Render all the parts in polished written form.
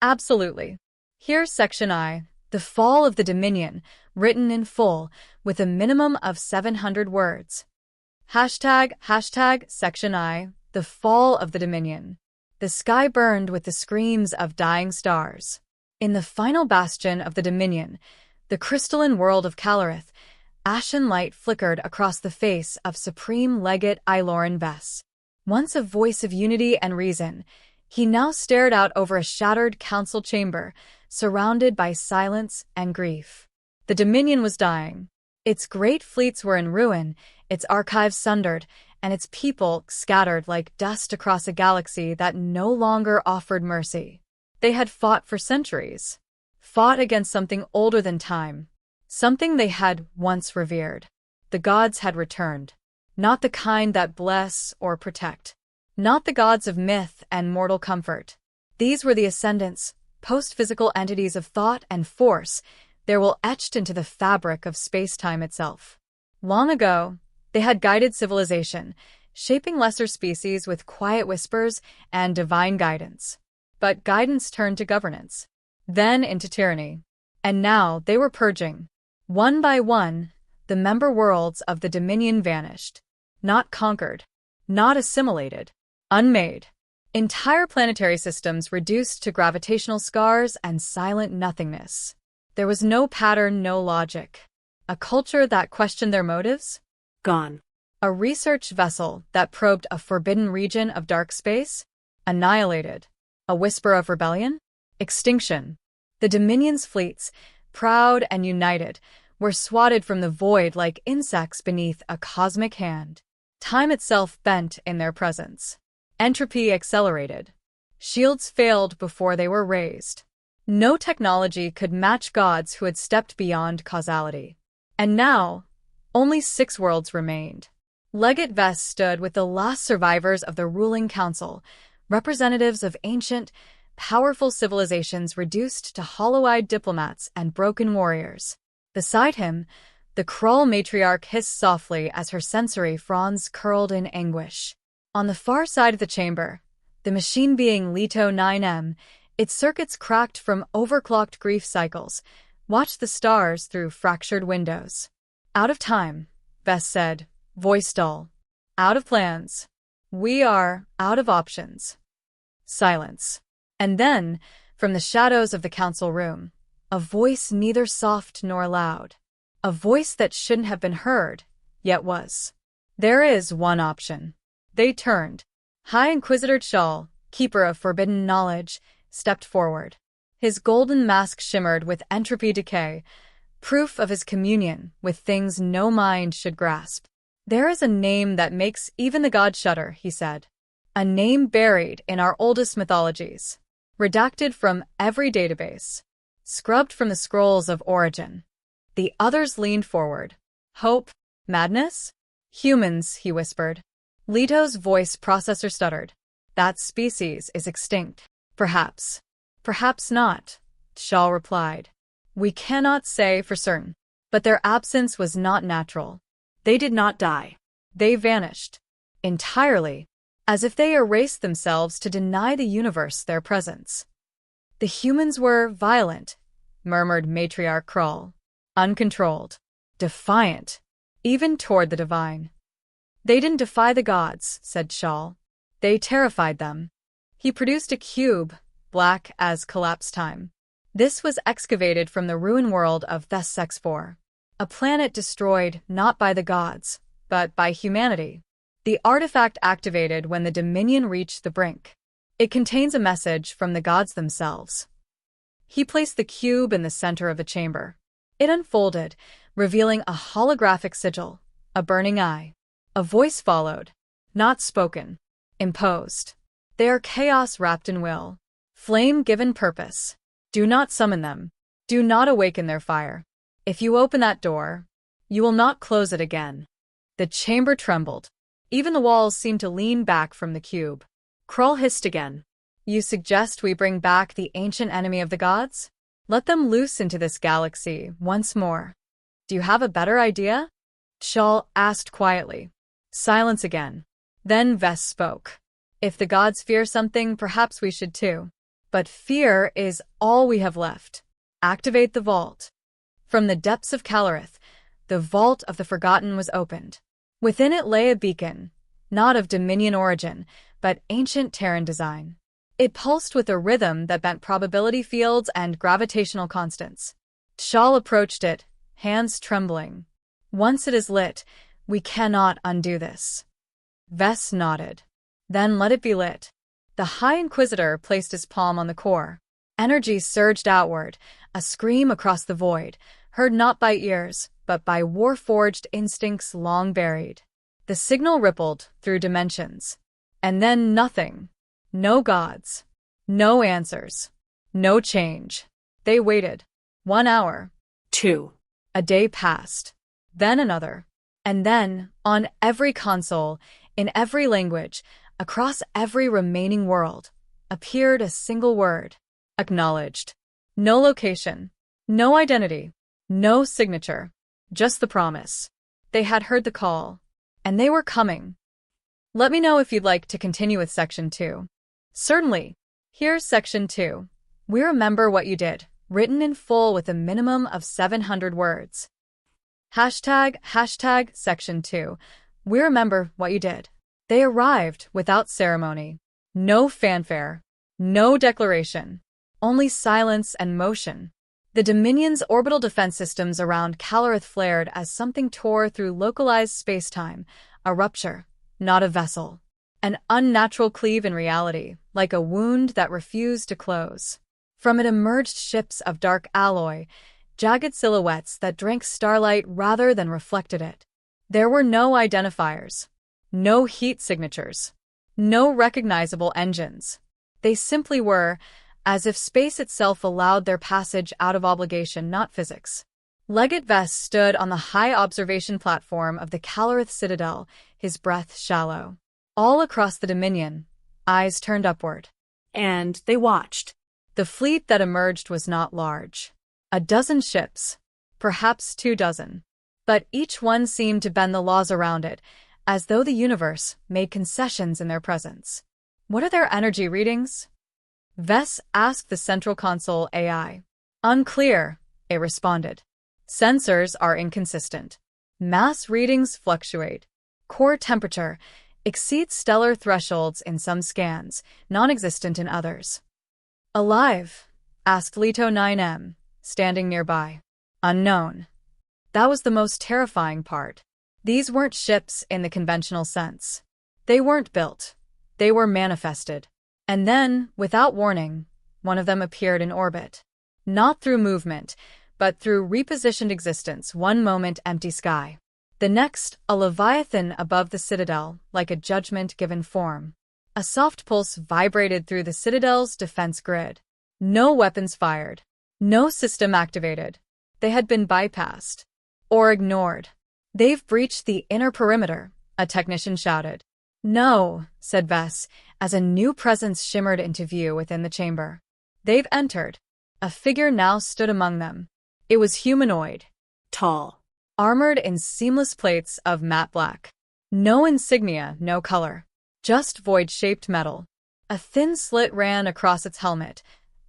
Absolutely. Here's Section I, The Fall of the Dominion, written in full, with a minimum of 700 words. Hashtag Section I, The Fall of the Dominion. The sky burned with the screams of dying stars. In the final bastion of the Dominion, the crystalline world of Calorith, ashen light flickered across the face of Supreme Legate Ilorin Vess. Once a voice of unity and reason, he now stared out over a shattered council chamber, surrounded by silence and grief. The Dominion was dying. Its great fleets were in ruin, its archives sundered, and its people scattered like dust across a galaxy that no longer offered mercy. They had fought for centuries. Fought against something older than time. Something they had once revered. The gods had returned. Not the kind that bless or protect. Not the gods of myth and mortal comfort. These were the ascendants, post-physical entities of thought and force, their will etched into the fabric of space-time itself. Long ago, they had guided civilization, shaping lesser species with quiet whispers and divine guidance. But guidance turned to governance, then into tyranny. And now they were purging. One by one, the member worlds of the Dominion vanished. Not conquered, not assimilated, unmade. Entire planetary systems reduced to gravitational scars and silent nothingness. There was no pattern, no logic. A culture that questioned their motives? Gone. A research vessel that probed a forbidden region of dark space? Annihilated. A whisper of rebellion? Extinction. The Dominion's fleets, proud and united, were swatted from the void like insects beneath a cosmic hand. Time itself bent in their presence. Entropy accelerated. Shields failed before they were raised. No technology could match gods who had stepped beyond causality. And now, only 6 worlds remained. Legate Vess stood with the last survivors of the ruling council, representatives of ancient, powerful civilizations reduced to hollow-eyed diplomats and broken warriors. Beside him, the Krull matriarch hissed softly as her sensory fronds curled in anguish. On the far side of the chamber, the machine being Leto 9M, its circuits cracked from overclocked grief cycles, watched the stars through fractured windows. Out of time, Vess said, voice dull. Out of plans. We are out of options. Silence. And then, from the shadows of the council room, a voice neither soft nor loud. A voice that shouldn't have been heard, yet was. There is one option. They turned. High Inquisitor Chal, keeper of forbidden knowledge, stepped forward. His golden mask shimmered with entropy decay, proof of his communion with things no mind should grasp. There is a name that makes even the gods shudder, he said. A name buried in our oldest mythologies. Redacted from every database. Scrubbed from the scrolls of origin. The others leaned forward. Hope? Madness? Humans, he whispered. Leto's voice processor stuttered. That species is extinct. Perhaps. Perhaps not, Chal replied. We cannot say for certain. But their absence was not natural. They did not die. They vanished. Entirely. As if they erased themselves to deny the universe their presence. The humans were violent, murmured Matriarch Krull. Uncontrolled. Defiant. Even toward the divine. They didn't defy the gods, said Chal. They terrified them. He produced a cube, black as collapse time. This was excavated from the ruin world of Thessex-4. A planet destroyed not by the gods, but by humanity. The artifact activated when the Dominion reached the brink. It contains a message from the gods themselves. He placed the cube in the center of the chamber. It unfolded, revealing a holographic sigil, a burning eye. A voice followed. Not spoken. Imposed. They are chaos wrapped in will. Flame given purpose. Do not summon them. Do not awaken their fire. If you open that door, you will not close it again. The chamber trembled. Even the walls seemed to lean back from the cube. Krull hissed again. You suggest we bring back the ancient enemy of the gods? Let them loose into this galaxy once more. Do you have a better idea? Chal asked quietly. Silence again. Then Vess spoke. If the gods fear something, perhaps we should too. But fear is all we have left. Activate the vault. From the depths of Calorith, the vault of the Forgotten was opened. Within it lay a beacon, not of Dominion origin, but ancient Terran design. It pulsed with a rhythm that bent probability fields and gravitational constants. Shal approached it, hands trembling. Once it is lit, we cannot undo this. Vess nodded. Then let it be lit. The High Inquisitor placed his palm on the core. Energy surged outward, a scream across the void, heard not by ears, but by war-forged instincts long buried. The signal rippled through dimensions. And then nothing. No gods. No answers. No change. They waited. 1 hour. 2. A day passed. Then another. And then, on every console, in every language, across every remaining world, appeared a single word. Acknowledged. No location. No identity. No signature. Just the promise. They had heard the call. And they were coming. Let me know if you'd like to continue with Section 2. Certainly. Here's Section 2. We remember what you did, written in full with a minimum of 700 words. Hashtag Section 2. We remember what you did. They arrived without ceremony. No fanfare. No declaration. Only silence and motion. The Dominion's orbital defense systems around Calorith flared as something tore through localized space-time, a rupture, not a vessel. An unnatural cleave in reality, like a wound that refused to close. From it emerged ships of dark alloy, jagged silhouettes that drank starlight rather than reflected it. There were no identifiers. No heat signatures. No recognizable engines. They simply were, as if space itself allowed their passage out of obligation, not physics. Legate Vess stood on the high observation platform of the Calorith Citadel, his breath shallow. All across the Dominion, eyes turned upward. And they watched. The fleet that emerged was not large. 12 ships, perhaps 24. But each one seemed to bend the laws around it, as though the universe made concessions in their presence. What are their energy readings? Vess asked the central console AI. Unclear, it responded. Sensors are inconsistent. Mass readings fluctuate. Core temperature exceeds stellar thresholds in some scans, non-existent in others. Alive? Asked Leto 9M, standing nearby. Unknown. That was the most terrifying part. These weren't ships in the conventional sense. They weren't built. They were manifested. And then, without warning, one of them appeared in orbit. Not through movement, but through repositioned existence. One moment empty sky. The next, a leviathan above the citadel, like a judgment given form. A soft pulse vibrated through the citadel's defense grid. No weapons fired. No system activated. They had been bypassed. Or ignored. They've breached the inner perimeter, a technician shouted. No, said Vess, as a new presence shimmered into view within the chamber. They've entered. A figure now stood among them. It was humanoid. Tall. Armored in seamless plates of matte black. No insignia, no color. Just void-shaped metal. A thin slit ran across its helmet,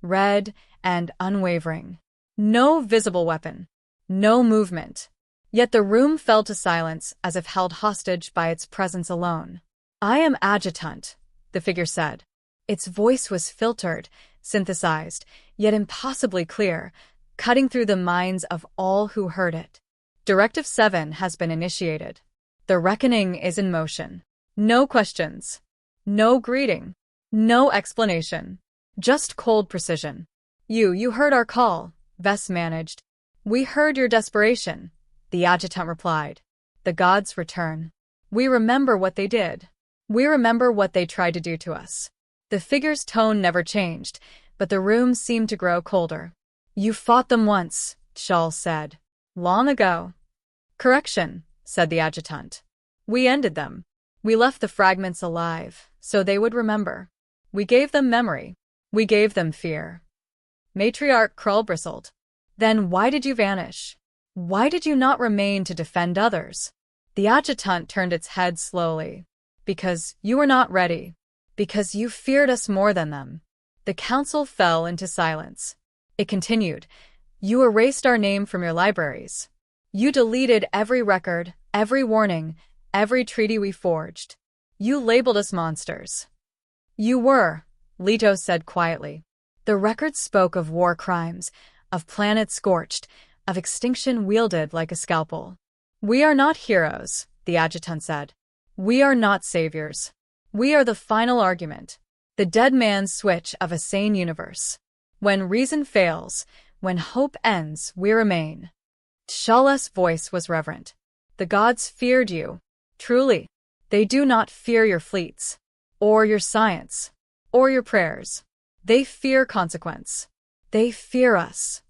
red and unwavering. No visible weapon. No movement. Yet the room fell to silence as if held hostage by its presence alone. I am Adjutant, the figure said. Its voice was filtered, synthesized, yet impossibly clear, cutting through the minds of all who heard it. Directive 7 has been initiated. The reckoning is in motion. No questions. No greeting. No explanation. Just cold precision. You heard our call, Vess managed. We heard your desperation, the adjutant replied. The gods return. We remember what they did. We remember what they tried to do to us. The figure's tone never changed, but the room seemed to grow colder. You fought them once, Shal said. Long ago. Correction, said the adjutant. We ended them. We left the fragments alive, so they would remember. We gave them memory. We gave them fear. Matriarch Krull bristled. Then why did you vanish? Why did you not remain to defend others? The adjutant turned its head slowly. Because you were not ready. Because you feared us more than them. The council fell into silence. It continued. You erased our name from your libraries. You deleted every record, every warning, every treaty we forged. You labeled us monsters. You were, Leto said quietly. The records spoke of war crimes, of planets scorched, of extinction wielded like a scalpel. We are not heroes, the adjutant said. We are not saviors. We are the final argument, the dead man's switch of a sane universe. When reason fails, when hope ends, we remain. T'Challa's voice was reverent. The gods feared you. Truly, they do not fear your fleets, or your science, or your prayers. They fear consequence. They fear us.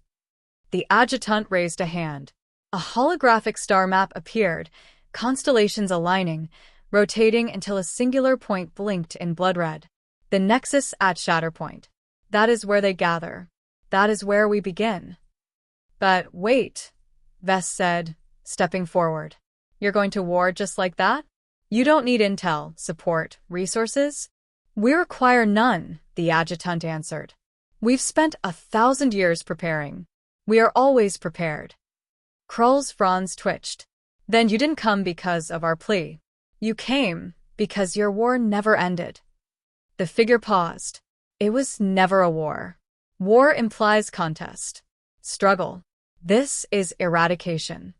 The adjutant raised a hand. A holographic star map appeared, constellations aligning, rotating until a singular point blinked in blood red. The nexus at Shatterpoint. That is where they gather. That is where we begin. But wait, Vess said, stepping forward. You're going to war just like that? You don't need intel, support, resources? We require none, the adjutant answered. We've spent 1,000 years preparing. We are always prepared. Krull's fronds twitched. Then you didn't come because of our plea. You came because your war never ended. The figure paused. It was never a war. War implies contest, struggle. This is eradication.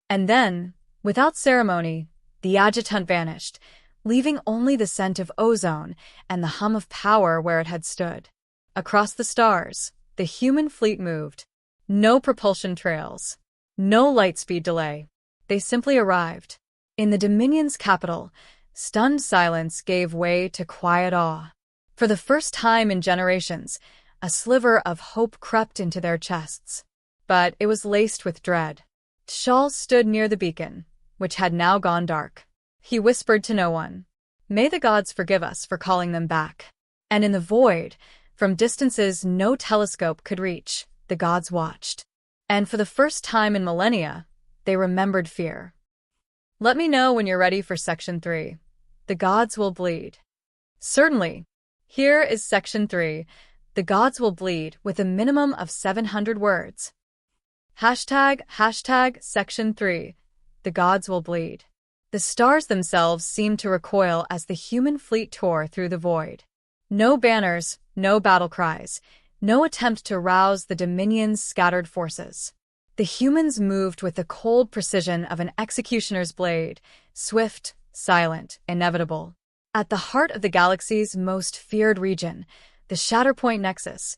And then, without ceremony, the adjutant vanished, leaving only the scent of ozone and the hum of power where it had stood. Across the stars, the human fleet moved. No propulsion trails. No lightspeed delay. They simply arrived. In the Dominion's capital, stunned silence gave way to quiet awe. For the first time in generations, a sliver of hope crept into their chests. But it was laced with dread. T'Challa stood near the beacon, which had now gone dark. He whispered to no one, "May the gods forgive us for calling them back." And in the void, from distances no telescope could reach, the gods watched. And for the first time in millennia, they remembered fear. Let me know when you're ready for Section 3. The gods will bleed. Certainly. Here is Section 3. The gods will bleed with a minimum of 700 words. Hashtag Section 3. The gods will bleed. The stars themselves seemed to recoil as the human fleet tore through the void. No banners, no battle cries, no attempt to rouse the Dominion's scattered forces. The humans moved with the cold precision of an executioner's blade, swift, silent, inevitable. At the heart of the galaxy's most feared region, the Shatterpoint Nexus,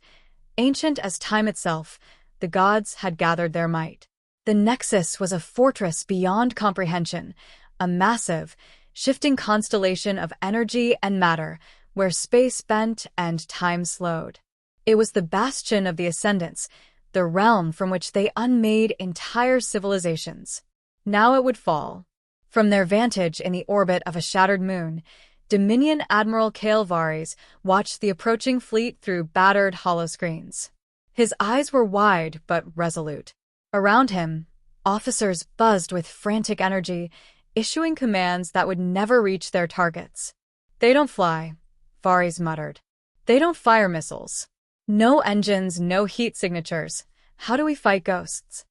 ancient as time itself, the gods had gathered their might. The Nexus was a fortress beyond comprehension, a massive, shifting constellation of energy and matter, where space bent and time slowed. It was the bastion of the Ascendants, the realm from which they unmade entire civilizations. Now it would fall. From their vantage in the orbit of a shattered moon, Dominion Admiral Kale Varys watched the approaching fleet through battered holoscreens. His eyes were wide but resolute. Around him, officers buzzed with frantic energy, issuing commands that would never reach their targets. They don't fly, Varys muttered. They don't fire missiles. No engines, no heat signatures. How do we fight ghosts?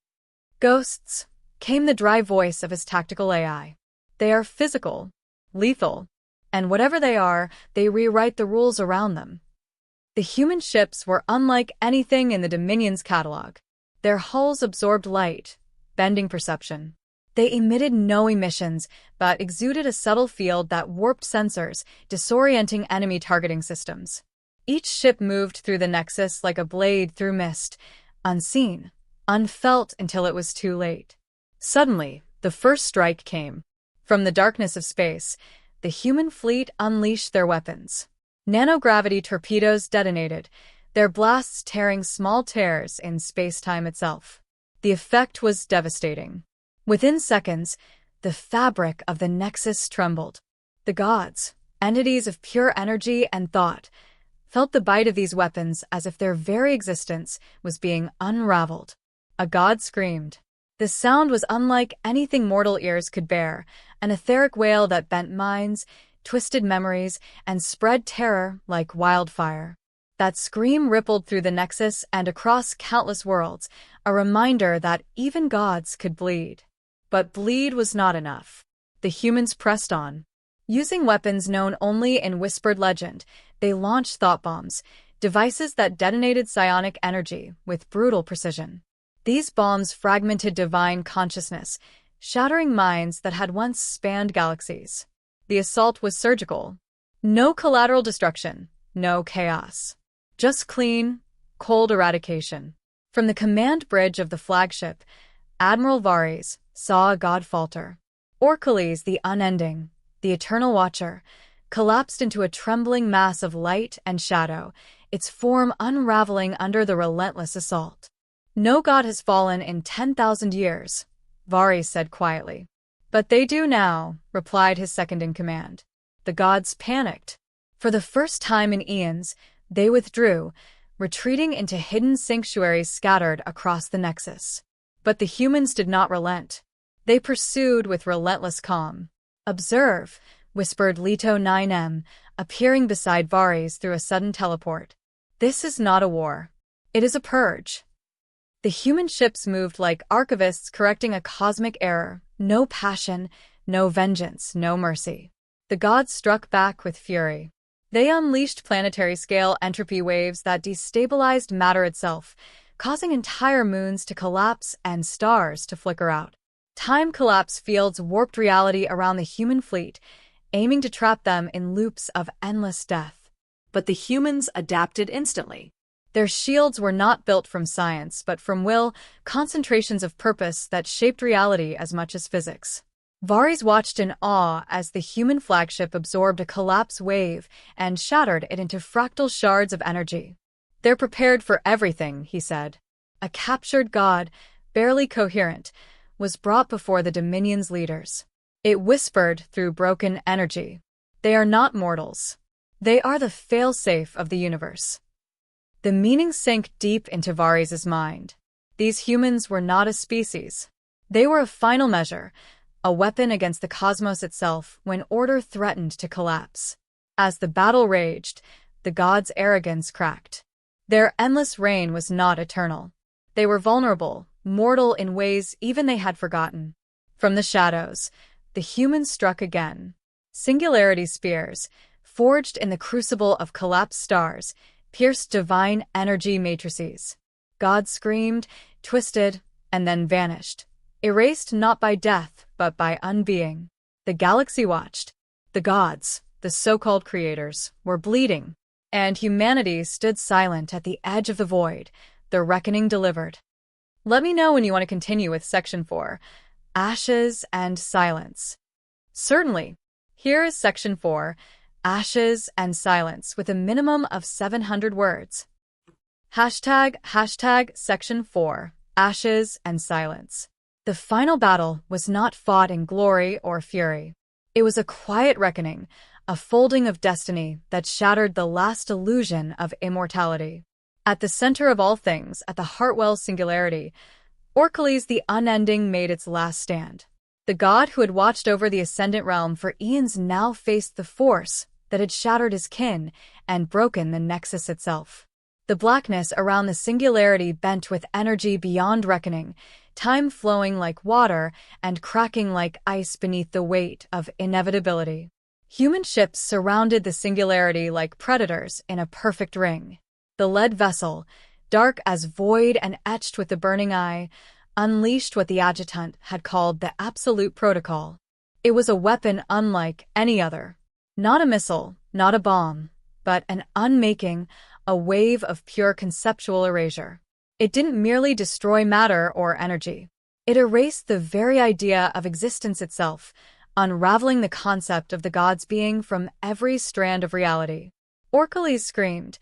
Ghosts, came the dry voice of his tactical AI. They are physical, lethal, and whatever they are, they rewrite the rules around them. The human ships were unlike anything in the Dominion's catalog. Their hulls absorbed light, bending perception. They emitted no emissions, but exuded a subtle field that warped sensors, disorienting enemy targeting systems. Each ship moved through the Nexus like a blade through mist, unseen, unfelt until it was too late. Suddenly, the first strike came. From the darkness of space, the human fleet unleashed their weapons. Nanogravity torpedoes detonated, their blasts tearing small tears in space-time itself. The effect was devastating. Within seconds, the fabric of the Nexus trembled. The gods, entities of pure energy and thought, felt the bite of these weapons as if their very existence was being unraveled. A god screamed. The sound was unlike anything mortal ears could bear, an etheric wail that bent minds, twisted memories, and spread terror like wildfire. That scream rippled through the Nexus and across countless worlds, a reminder that even gods could bleed. But bleed was not enough. The humans pressed on. Using weapons known only in whispered legend, they launched thought bombs, devices that detonated psionic energy with brutal precision. These bombs fragmented divine consciousness, shattering minds that had once spanned galaxies. The assault was surgical. No collateral destruction, no chaos. Just clean, cold eradication. From the command bridge of the flagship, Admiral Varys saw a god falter. Orcales, the unending, the eternal watcher, collapsed into a trembling mass of light and shadow, its form unraveling under the relentless assault. No god has fallen in 10,000 years, Varys said quietly. But they do now, replied his second-in-command. The gods panicked. For the first time in eons, they withdrew, retreating into hidden sanctuaries scattered across the Nexus. But the humans did not relent. They pursued with relentless calm. Observe, whispered Leto 9M, appearing beside Varys through a sudden teleport. This is not a war. It is a purge. The human ships moved like archivists correcting a cosmic error. No passion, no vengeance, no mercy. The gods struck back with fury. They unleashed planetary-scale entropy waves that destabilized matter itself, causing entire moons to collapse and stars to flicker out. Time collapse fields warped reality around the human fleet, aiming to trap them in loops of endless death. But the humans adapted instantly. Their shields were not built from science, but from will, concentrations of purpose that shaped reality as much as physics. Varys watched in awe as the human flagship absorbed a collapse wave and shattered it into fractal shards of energy. They're prepared for everything, he said. A captured god, barely coherent, was brought before the Dominion's leaders. It whispered through broken energy. They are not mortals. They are the fail-safe of the universe. The meaning sank deep into Varys' mind. These humans were not a species. They were a final measure, a weapon against the cosmos itself when order threatened to collapse. As the battle raged, the gods' arrogance cracked. Their endless reign was not eternal. They were vulnerable, mortal in ways even they had forgotten. From the shadows, the humans struck again. Singularity spears, forged in the crucible of collapsed stars, pierced divine energy matrices. God screamed, twisted, and then vanished, erased not by death, but by unbeing. The galaxy watched. The gods, the so-called creators, were bleeding, and humanity stood silent at the edge of the void, the reckoning delivered. Let me know when you want to continue with Section 4, Ashes and Silence. Certainly. Here is Section 4, Ashes and Silence, with a minimum of 700 words. Hashtag Section 4, Ashes and Silence. The final battle was not fought in glory or fury. It was a quiet reckoning, a folding of destiny that shattered the last illusion of immortality. At the center of all things, at the Heartwell singularity, Orcales the Unending made its last stand. The god who had watched over the Ascendant Realm for eons now faced the force that had shattered his kin and broken the Nexus itself. The blackness around the singularity bent with energy beyond reckoning, time flowing like water and cracking like ice beneath the weight of inevitability. Human ships surrounded the singularity like predators in a perfect ring. The lead vessel, dark as void and etched with the burning eye, unleashed what the adjutant had called the Absolute Protocol. It was a weapon unlike any other. Not a missile, not a bomb, but an unmaking, a wave of pure conceptual erasure. It didn't merely destroy matter or energy. It erased the very idea of existence itself, unraveling the concept of the god's being from every strand of reality. Orcales screamed,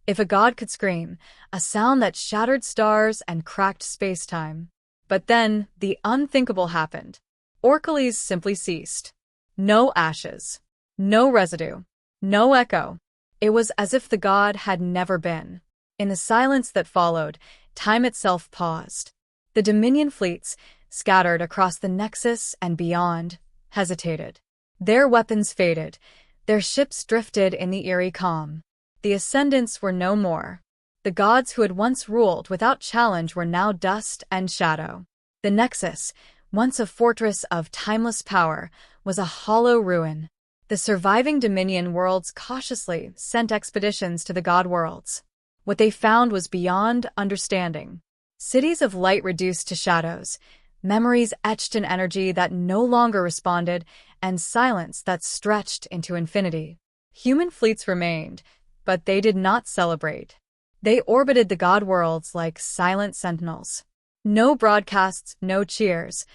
if a god could scream, a sound that shattered stars and cracked space-time. But then, the unthinkable happened. Orcales simply ceased. No ashes. No residue. No echo. It was as if the god had never been. In the silence that followed, time itself paused. The Dominion fleets, scattered across the Nexus and beyond, hesitated. Their weapons faded. Their ships drifted in the eerie calm. The ascendants were no more. The gods who had once ruled without challenge were now dust and shadow. The Nexus, once a fortress of timeless power, was a hollow ruin. The surviving Dominion worlds cautiously sent expeditions to the god worlds. What they found was beyond understanding. Cities of light reduced to shadows, memories etched in energy that no longer responded, and silence that stretched into infinity. Human fleets remained, but they did not celebrate. They orbited the god worlds like silent sentinels. No broadcasts, no cheers,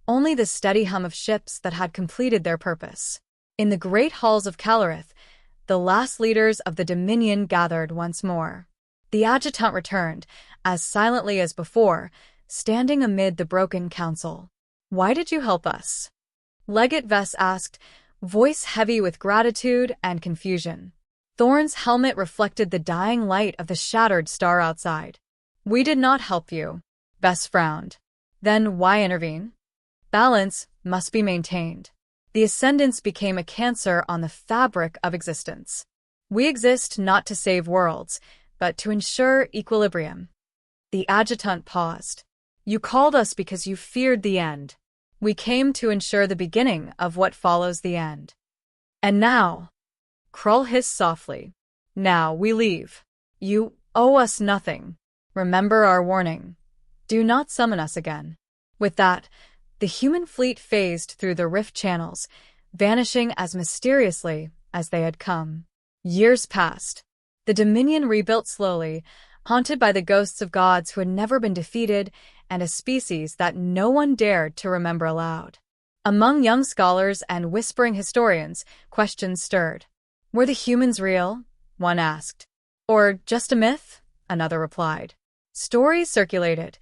only the steady hum of ships that had completed their purpose. In the great halls of Calorith, the last leaders of the Dominion gathered once more. The adjutant returned, as silently as before, standing amid the broken council. "Why did you help us?" Legate Vess asked, voice heavy with gratitude and confusion. Thorn's helmet reflected the dying light of the shattered star outside. "We did not help you." Vess frowned. "Then why intervene?" "Balance must be maintained. The ascendants became a cancer on the fabric of existence. We exist not to save worlds, but to ensure equilibrium." The adjutant paused. "You called us because you feared the end. We came to ensure the beginning of what follows the end." "And now?" Krull hissed softly. "Now we leave. You owe us nothing. Remember our warning. Do not summon us again." With that, the human fleet phased through the rift channels, vanishing as mysteriously as they had come. Years passed. The Dominion rebuilt slowly, haunted by the ghosts of gods who had never been defeated and a species that no one dared to remember aloud. Among young scholars and whispering historians, questions stirred. Were the humans real? One asked. Or just a myth? Another replied. Stories circulated,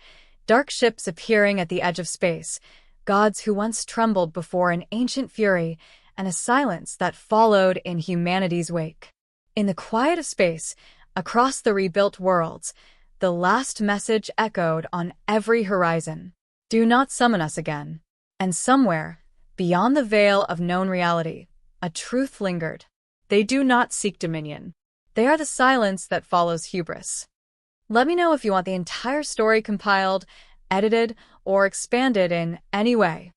dark ships appearing at the edge of space, gods who once trembled before an ancient fury, and a silence that followed in humanity's wake. In the quiet of space, across the rebuilt worlds, the last message echoed on every horizon. Do not summon us again. And somewhere, beyond the veil of known reality, a truth lingered. They do not seek dominion. They are the silence that follows hubris. Let me know if you want the entire story compiled, edited, or expanded in any way.